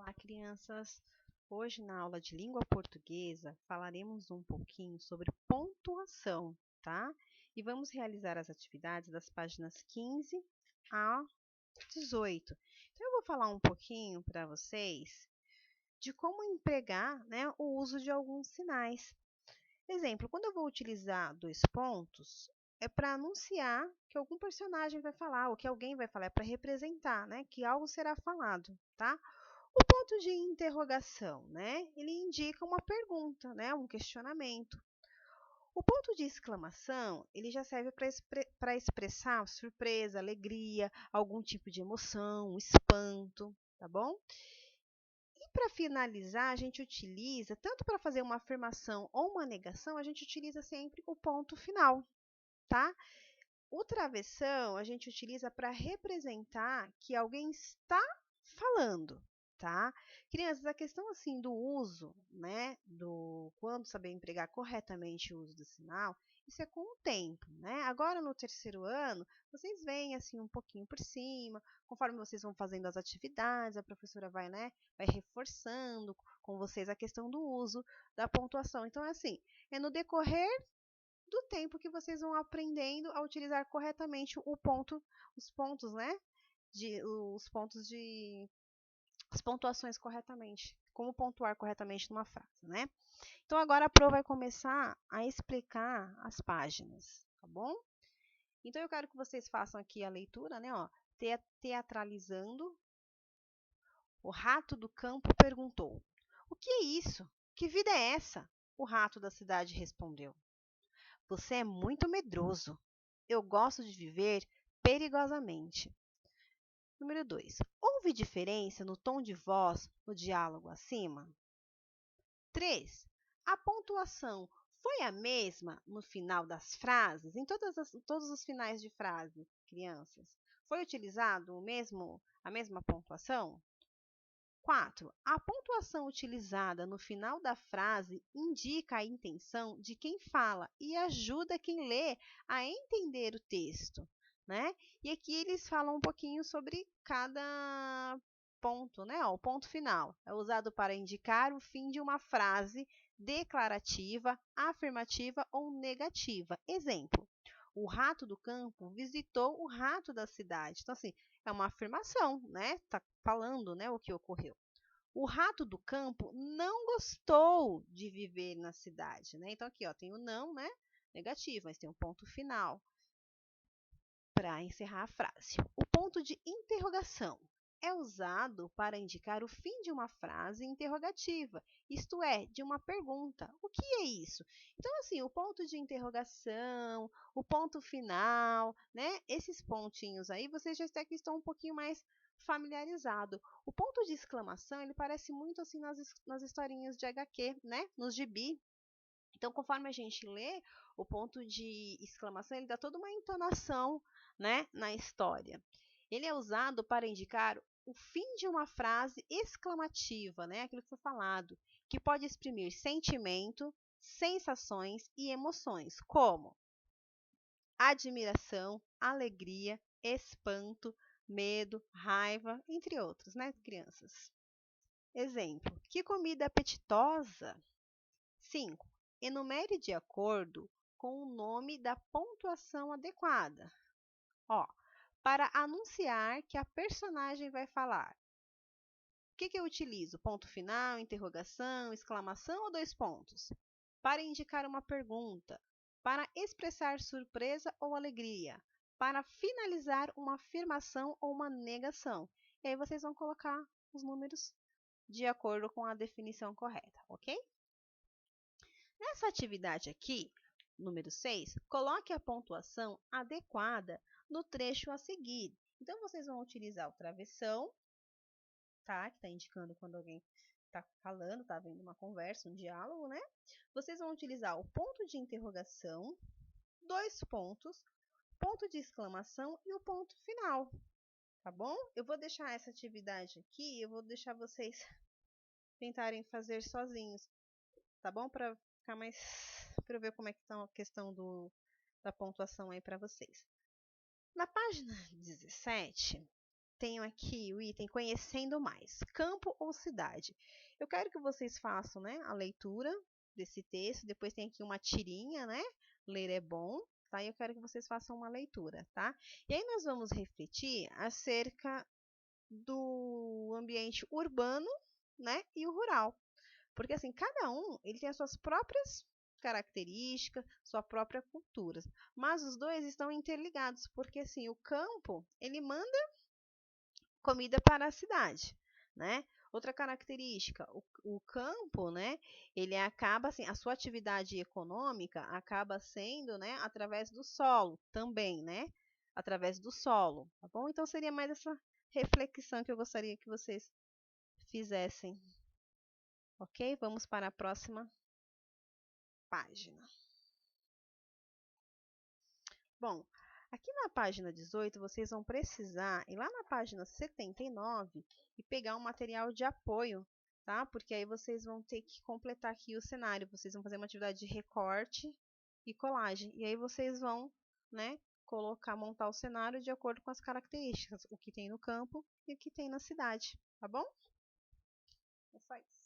Olá, crianças! Hoje, na aula de língua portuguesa, falaremos um pouquinho sobre pontuação, tá? E vamos realizar as atividades das páginas 15 a 18. Então, eu vou falar um pouquinho para vocês de como empregar, né, o uso de alguns sinais. Exemplo, quando eu vou utilizar dois pontos, é para anunciar que algum personagem vai falar, ou que alguém vai falar, é para representar, né, que algo será falado, tá? O ponto de interrogação, né? Ele indica uma pergunta, né? Um questionamento. O ponto de exclamação, ele já serve para expressar surpresa, alegria, algum tipo de emoção, espanto, tá bom? E para finalizar, a gente utiliza, tanto para fazer uma afirmação ou uma negação, a gente utiliza sempre o ponto final, tá? O travessão a gente utiliza para representar que alguém está falando, tá? Crianças, a questão assim do uso, né, do quando saber empregar corretamente o uso do sinal, isso é com o tempo, né? Agora no terceiro ano, vocês veem assim um pouquinho por cima, conforme vocês vão fazendo as atividades, a professora vai, né, vai reforçando com vocês a questão do uso da pontuação. Então, assim, é no decorrer do tempo que vocês vão aprendendo a utilizar corretamente o ponto, os pontos, né? As pontuações corretamente, como pontuar corretamente numa frase, né? Então agora a Pro vai começar a explicar as páginas, tá bom? Então eu quero que vocês façam aqui a leitura, né? Ó, teatralizando. O rato do campo perguntou: "O que é isso? Que vida é essa?" O rato da cidade respondeu: "Você é muito medroso. Eu gosto de viver perigosamente." Número 2. Houve diferença no tom de voz no diálogo acima? 3. A pontuação foi a mesma no final das frases? Em todos os finais de frase, crianças, foi utilizado a mesma pontuação? 4. A pontuação utilizada no final da frase indica a intenção de quem fala e ajuda quem lê a entender o texto, né? E aqui eles falam um pouquinho sobre cada ponto, né? Ó, o ponto final é usado para indicar o fim de uma frase declarativa, afirmativa ou negativa. Exemplo: o rato do campo visitou o rato da cidade. Então, assim, é uma afirmação, né? Está falando, né, o que ocorreu. O rato do campo não gostou de viver na cidade, né? Então, aqui, ó, tem o não, né? Negativo, mas tem um ponto final para encerrar a frase. O ponto de interrogação é usado para indicar o fim de uma frase interrogativa, isto é, de uma pergunta. O que é isso? Então, assim, o ponto de interrogação, o ponto final, né? Esses pontinhos aí, vocês já até que estão um pouquinho mais familiarizado. O ponto de exclamação, ele parece muito assim nas historinhas de HQ, né? Nos gibi. Então, conforme a gente lê, o ponto de exclamação, ele dá toda uma entonação, né, na história. Ele é usado para indicar o fim de uma frase exclamativa, né, aquilo que foi falado, que pode exprimir sentimento, sensações e emoções, como admiração, alegria, espanto, medo, raiva, entre outros, né, crianças? Exemplo: que comida apetitosa! 5. Enumere de acordo com o nome da pontuação adequada. Ó, para anunciar que a personagem vai falar. O que eu utilizo? Ponto final, interrogação, exclamação ou dois pontos? Para indicar uma pergunta, para expressar surpresa ou alegria, para finalizar uma afirmação ou uma negação. E aí vocês vão colocar os números de acordo com a definição correta, ok? Nessa atividade aqui, número 6, coloque a pontuação adequada no trecho a seguir. Então, vocês vão utilizar o travessão, tá? Que está indicando quando alguém está falando, está havendo uma conversa, um diálogo, né? Vocês vão utilizar o ponto de interrogação, dois pontos, ponto de exclamação e o ponto final, tá bom? Eu vou deixar essa atividade aqui, eu vou deixar vocês tentarem fazer sozinhos, tá bom? Para ficar mais, para eu ver como é que está a questão da pontuação aí para vocês. Na página 17, tenho aqui o item conhecendo mais, campo ou cidade. Eu quero que vocês façam, né, a leitura desse texto, depois tem aqui uma tirinha, né? Ler é bom, tá? E eu quero que vocês façam uma leitura, tá? E aí nós vamos refletir acerca do ambiente urbano, né, e o rural. Porque assim, cada um, ele tem as suas próprias características, sua própria cultura, mas os dois estão interligados, porque assim, o campo, ele manda comida para a cidade, né? Outra característica, o campo, né? Ele acaba assim, a sua atividade econômica acaba sendo, né? Através do solo também, né? Através do solo, tá bom? Então seria mais essa reflexão que eu gostaria que vocês fizessem, ok? Vamos para a próxima página. Bom, aqui na página 18, vocês vão precisar ir lá na página 79 e pegar um material de apoio, tá? Porque aí vocês vão ter que completar aqui o cenário. Vocês vão fazer uma atividade de recorte e colagem. E aí vocês vão, né, montar o cenário de acordo com as características, o que tem no campo e o que tem na cidade, tá bom? É só isso.